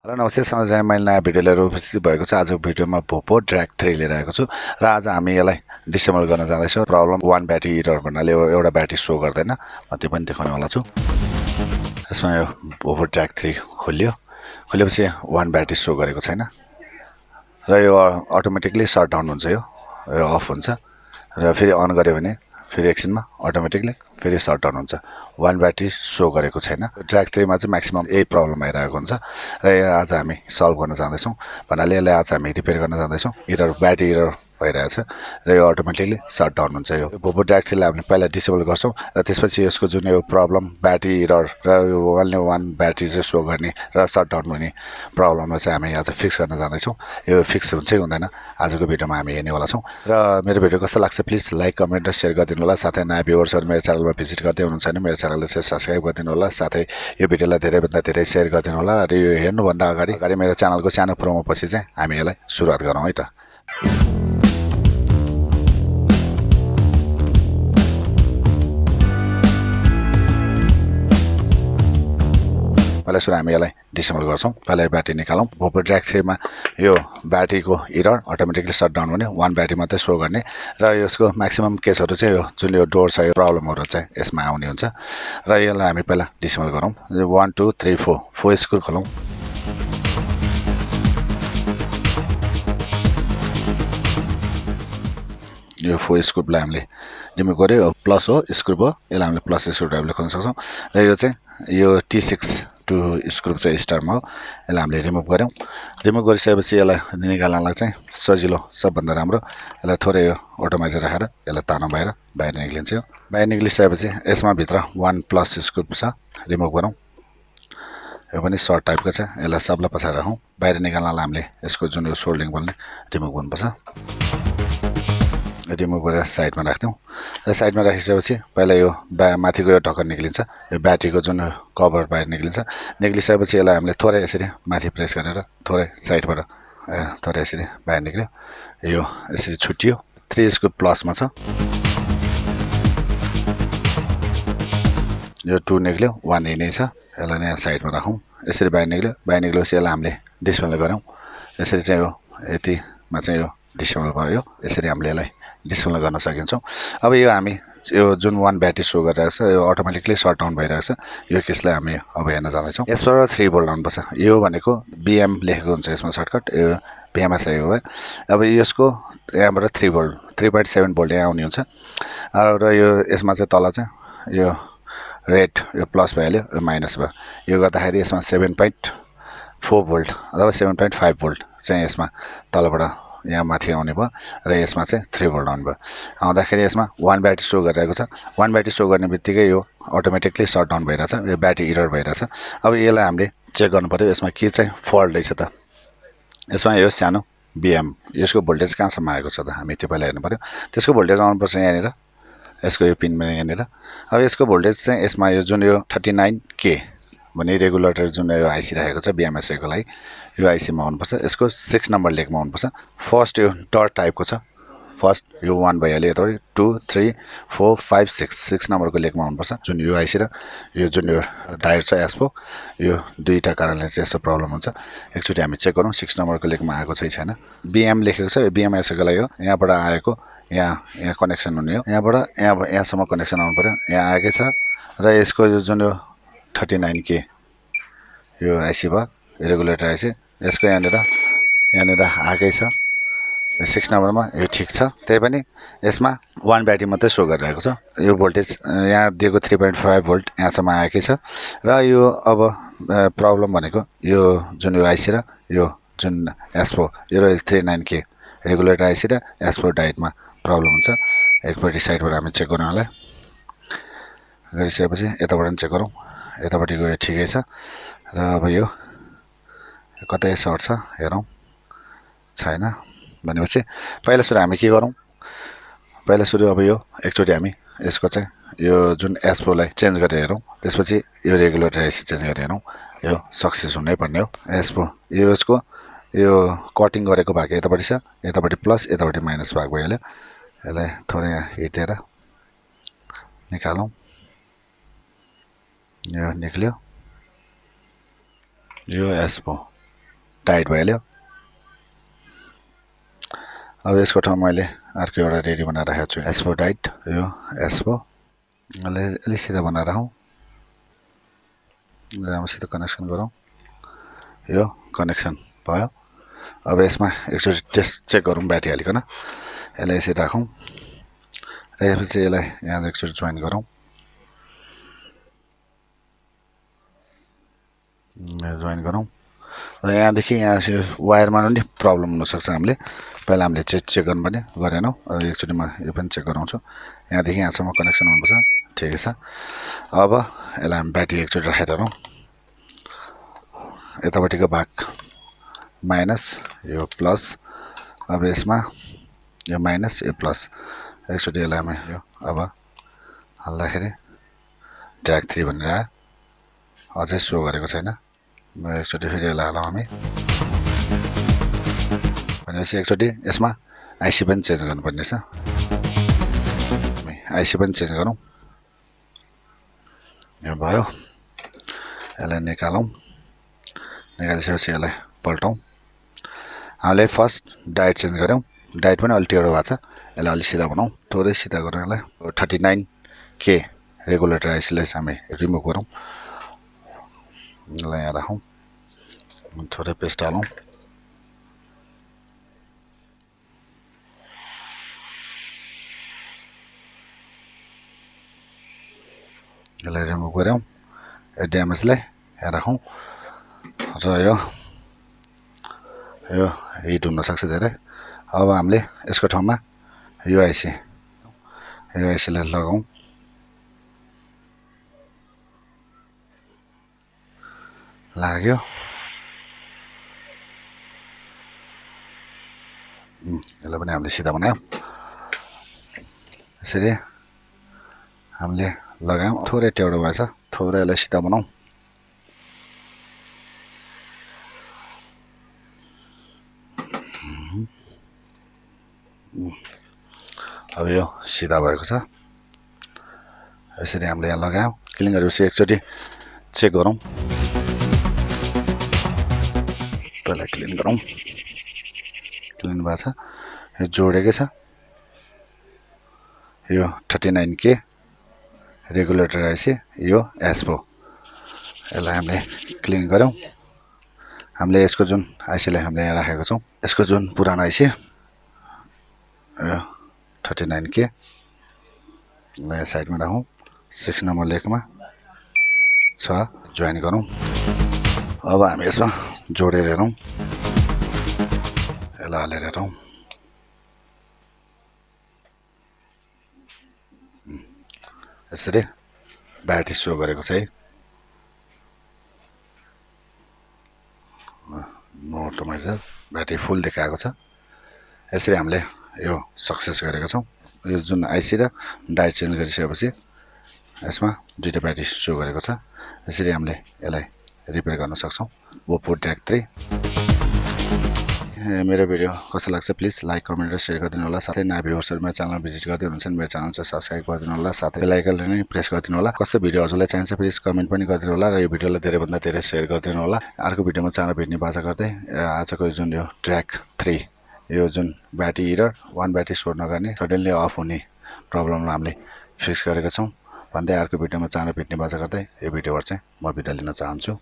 Hello नमस्ते सधैँ मैले नयाँ भिडियो लिएर उपस्थित भएको छु आजको भिडियोमा भोपो ड्र्याग 3 लिएर आएको छु र आज हामी यसलाई डिसेबल गर्न जाँदैछौँ प्रब्लम वान ब्याट्री इरर भन्नाले एउटा ब्याट्री सो गर्दैन म त्यो पनि देखाउनेवाला छु यसमा यो भोपो ड्र्याग 3 खोलिएपछि वान ब्याट्री सो गरेको छैन र यो अटोमेटिकली शट डाउन हुन्छ यो अफ हुन्छ र फेरि अन गर्यो भने फेरि एकछिनमा अटोमेटिकली फेरि शट डाउन हुन्छ वान ब्याट्री सो गरेको छैन ड्र्याग 3 मा चाहिँ म्याक्सिमम यही प्रब्लम आइरहेको हुन्छ र आज हामी सल्भ गर्न जाँदैछौँ भन्नाले यसलाई आज हामी रिपेयर गर्न जाँदैछौँ इरर ब्याट्री इरर भइरहेछ र यो अटोमेटिकली शट डाउन हुन्छ यो भोपो ड्र्याग 3 लाई हामीले पहिला डिसेबल गर्छौँ र त्यसपछि यसको जुन यो प्रब्लम ब्याट्री इरर र यो ओन्ली वान ब्याट्री चाहिँ सो गर्ने र शट डाउन हुने प्रब्लमलाई चाहिँ हामी आज फिक्स गर्न जाँदैछौँ यो फिक्स हुन्छ कि हुँदैन आजको भिडियोमा हामी हेर्नेवाला छौँ र मेरो भिडियो कस्तो लाग्छ प्लिज लाइक कमेन्ट र सेयर गरिदिनु होला साथै नयाँ भ्युवर्सहरू मेरो च्यानलमा भिजिट गर्दै हुनुहुन्छ भने मेरो च्यानललाई चाहिँ सब्सक्राइब गरिदिनु होला साथै यो भिडियोलाई धेरैभन्दा धेरै सेयर गरिदिनु होला र यो हेर्नुभन्दा अगाडि मेरो च्यानलको सानो प्रोमो पछि चाहिँ हामी यसलाई सुरुवात गरौँ है त पहिला सुरु हामी यसलाई डिसेबल गर्छौँ पहिला यो ब्याट्री निकालौँ भोपो ड्र्याग 3 मा यो ब्याट्रीको इरर अटोमेटिकली शट डाउन हुने वान ब्याट्री मात्रै सो गर्ने र यसको म्याक्सिमम केसहरू चाहिँ यो जुन यो डोर छ यो प्रब्लमहरू चाहिँ यसमा आउने हुन्छ र यसलाई हामी पहिला डिसेबल गरौँ 1 2 3 4 4 स्क्रू खोलौँ यो 4 स्क्रूलाई हामीले रिमुभ गर्यो प्लस हो स्क्रू भयो यसलाई हामीले प्लस स्क्रू ड्राइभरले खोल्न सक्छौँ र यो चाहिँ यो T6 टु स्क्रू चाहिँ स्टारमा हो यसलाई हामीले रिमुभ गऱ्यौँ रिमुभ गरिसकेपछि यसलाई निकाल्नलाई चाहिँ सजिलो सबभन्दा राम्रो यसलाई थोरै यो अटोमाइजर राखेर यसलाई तानो बाहिर निक्लिन्छ यो बाहिर निक्लिसकेपछि यसमा भित्र 1 प्लस स्क्रू छ रिमुभ गरौँ यो पनि सर्ट टाइपको छ यसलाई सबलाई पछाडि राखौँ बाहिर निकाल्नलाई हामीले यसको जुन यो सोल्डिङ बल्ने रिमुभ गर्नुपर्छ रिमुभ गरेर साइडमा राख्थ्यौँ र साइडमा राखिसकेपछि पहिला यो माथिको यो ढक्कन निक्लिन्छ यो ब्याट्रीको जुन कभर बाहिर निक्लिसकेपछि यसलाई हामीले थोरै यसरी माथि प्रेस गरेर थोरै साइडबाट थोरै यसरी बाहिर निक्ल्यो यो यसरी छुट्टियो 3 स्क्रू प्लसमा छ यो 2 निक्ल्यो 1 यही नै छ यसलाई यहाँ साइडमा राखौँ यसरी बाहिर निक्ल्योपछि यसलाई हामीले डिसेबल गरौँ यसरी चाहिँ यो यतिमा चाहिँ यो डिसेबल भयो यसरी हामीले यसलाई डिसेबल गर्न सकिन्छौँ अब यो हामी यो जुन वान ब्याट्री सो गरिरहेको छ यो अटोमेटिकली शट डाउन भइरहेको छ यो केसलाई हामी अब हेर्न जाँदैछौँ यसबाट 3 भोल्ट आउनुपर्छ यो भनेको BM लेखेको हुन्छ यसमा सर्टकट यो BMS आयो है अब यसको यहाँबाट 3 भोल्ट 3.7 भोल्ट यहाँ आउने हुन्छ र यो यसमा चाहिँ तल चाहिँ यो रेड यो प्लस भइहाल्यो यो माइनस भयो यो गर्दाखेरि यसमा 7.4 भोल्ट अथवा 7.5 भोल्ट चाहिँ यसमा तलबाट यहाँ माथि आउने भयो र यसमा चाहिँ 3 भोल्ट आउने भयो आउँदाखेरि यसमा वान ब्याट्री सो गरिरहेको छ वान ब्याट्री सो गर्ने बित्तिकै यो अटोमेटिकली शट डाउन भइरहेछ यो ब्याट्री इरर भइरहेछ अब यसलाई हामीले चेक गर्नु पर्यो यसमा के चाहिँ फल्ट रहेछ त यसमा यो सानो BM यसको भोल्टेज कहाँसम्म आएको छ त हामी त्यो पहिला हेर्नु पर्यो त्यसको भोल्टेज आउनुपर्छ यहाँनिर यसको यो पिनमा यहाँनिर अब यसको भोल्टेज चाहिँ यसमा यो जुन यो 39K भन्ने रेगुलेटर जुन यो आइसी राखेको छ BMS को लागि यो आइसीमा आउनुपर्छ यसको 6 नम्बर लेगमा आउनुपर्छ फर्स्ट यो डट टाइपको छ फर्स्ट यो 1 भइहाल्यो यतापट्टि 2 3 4 5 6 नम्बरको लेगमा आउनुपर्छ जुन यो आइसी र यो जुन यो डायर छ एस्पो यो दुईटा कारणले चाहिँ यस्तो प्रब्लम हुन्छ एकचोटि हामी चेक गरौँ 6 नम्बरको लेगमा आएको छैन BM लेखेको छ यो BMS को लागि हो यहाँबाट आएको यहाँ कनेक्सन हुने हो यहाँबाट यहाँसम्म कनेक्सन आउनु पर्यो यहाँ आएकै छ र यसको यो जुन यो 39K यो आइसी भयो रेगुलेटर आइसी यसको यहाँनिर आएकै छ 6 नम्बरमा यो ठिक छ त्यही पनि यसमा वान ब्याट्री मात्रै सो गरिरहेको छ यो भोल्टेज यहाँ दिएको 3.5 भोल्ट यहाँसम्म आएकै छ र यो अब प्रब्लम भनेको यो जुन यो आइसी र यो जुन एस्पो यो 39K रेगुलेटर आइसी र एस्पो डाइटमा प्रब्लम हुन्छ एकपट्टि साइडबाट हामी चेक गर्नलाई गरिसकेपछि यताबाट पनि चेक गरौँ यतापट्टिको यो ठिकै छ र अब यो कतै सर्ट छ हेरौँ छैन भनेपछि पहिला सुरु हामी के गरौँ पहिला सुरु अब यो एकचोटि हामी यसको चाहिँ यो जुन एस्पोलाई चेन्ज गरेर हेरौँ त्यसपछि यो रेगुलेटर आइसी चेन्ज गरेर हेरौँ यो सक्सेस हुनै पर्ने हो एस्पो यो यसको यो कटिङ गरेको भाग यतापट्टि छ यतापट्टि प्लस यतापट्टि माइनस भाग भइहाल्यो यसलाई थोरै यहाँ हिटेर निकालौँ यो निक्ल्यो यो एस्पो डाइट भइहाल्यो अब यसको ठाउँमा मैले अर्को एउटा रेडी बनाएर राखेको छु एसपो डाइट यो एसपो अलि सिधा बनाएर राखौँ राम्रोसित कनेक्सन गरौँ यो कनेक्सन भयो अब यसमा एकचोटि टेस्ट चेक गरौँ ब्याट्री हालिकन यसलाई यसरी राखौँ त्यसपछि यसलाई यहाँ एकचोटि जोइन गरौँ र यहाँदेखि यहाँ वायरमा पनि प्रब्लम हुनसक्छ हामीले पहिला हामीले चेक गर्नुपर्ने गरेनौँ अब एकचोटि म यो पनि चेक गराउँछु यहाँदेखि यहाँसम्म कनेक्सन हुनुपर्छ ठिकै छ अब यसलाई हामी ब्याट्री एकचोटि राखिदिरौँ यतापट्टिको भाग माइनस यो प्लस अब यसमा यो माइनस यो प्लस एकचोटि यसलाई हामी यो अब हाल्दाखेरि ड्र्याग 3 भनेर आयो अझै सो गरेको छैन एकचोटि फेरि यसलाई हालौँ हामी भनेपछि एकचोटि यसमा आइसी पनि चेन्ज गर्नुपर्ने छ आइसी पनि चेन्ज गरौँ यो भयो यसलाई निकालौँ निकालिसकेपछि यसलाई पल्टाउँ हामीले फर्स्ट डाइट चेन्ज गऱ्यौँ डाइट पनि अलि टेढो भएको छ यसलाई अलि सिधा बनाऊँ थोरै सिधा गरौँ यसलाई 39K रेगुलेटर आइसीलाई हामी रिमुभ गरौँ यसलाई यहाँ राखौँ थोरै पेस्ट हालौँ यसलाई रिमुभ गऱ्यौँ यो ड्यामेजलाई यहाँ राखौँ र यो हिट हुनसक्छ धेरै अब हामीले यसको ठाउँमा यो आइसीलाई लगाउँ लाग्यो यसलाई पनि हामीले सिधा बनायौँ यसरी हामीले लगायौँ थोरै टेढो भएछ थोरै यसलाई सिधा बनाऊँ अब यो सिधा भएको छ यसरी हामीले यहाँ लगायौँ क्लिन गरेपछि एकचोटि चेक गरौँ पहिला क्लिन गरौँ क्लिन भएको छ यो जोडेकै छ यो 39K रेगुलेटर आइसी यो एसपो यसलाई हामीले क्लिन गरौँ हामीले यसको जुन आइसीलाई हामीले यहाँ राखेको छौँ यसको जुन पुरानो आइसी यो 39K यहाँ साइडमा राखौँ 6 नम्बर लेखमा छ जोइन गरौँ अब हामी यसमा जोडेर हेरौँ यसलाई हालेर हेरौँ यसरी ब्याट्री सो गरेको छ है नो अटोमाइजर ब्याट्री फुल देखाएको छ यसरी हामीले यो सक्सेस गरेको छौँ यो जुन आइसी र डाइट चेन्ज गरिसकेपछि यसमा दुईटा ब्याट्री सो गरेको छ यसरी हामीले यसलाई रिपेयर गर्न सक्छौँ VOOPOO Drag 3 मेरो भिडियो कस्तो लाग्छ प्लिज लाइक कमेन्ट र शेयर गरिदिनु होला साथै नयाँ भ्युअर्सहरु मेरो च्यानल भिजिट गर्दै हुनुहुन्छ भने मेरो च्यानल चाहिँ सब्स्क्राइब गरिदिनु होला साथै बेल आइकनले पनि प्रेस गरिदिनु होला कस्तो भिडियो हजुरलाई चाहिन्छ प्लिज कमेन्ट पनि गरिदिनु होला र यो भिडियोलाई धेरै भन्दा धेरै शेयर गरिदिनु होला अर्को भिडियोमा चाँडो भेट्ने बाचा गर्दै आजको जुन यो Drag 3 यो जुन ब्याट्री इरर वान ब्याट्री सोड नगर्ने सडनली अफ हुने प्रब्लमलाई हामीले फिक्स गरेका छौँ भन्दै अर्को भिडियोमा चाँडो भेट्ने बाचा गर्दै यो भिडियोबाट चाहिँ म बिदा लिन चाहन्छु।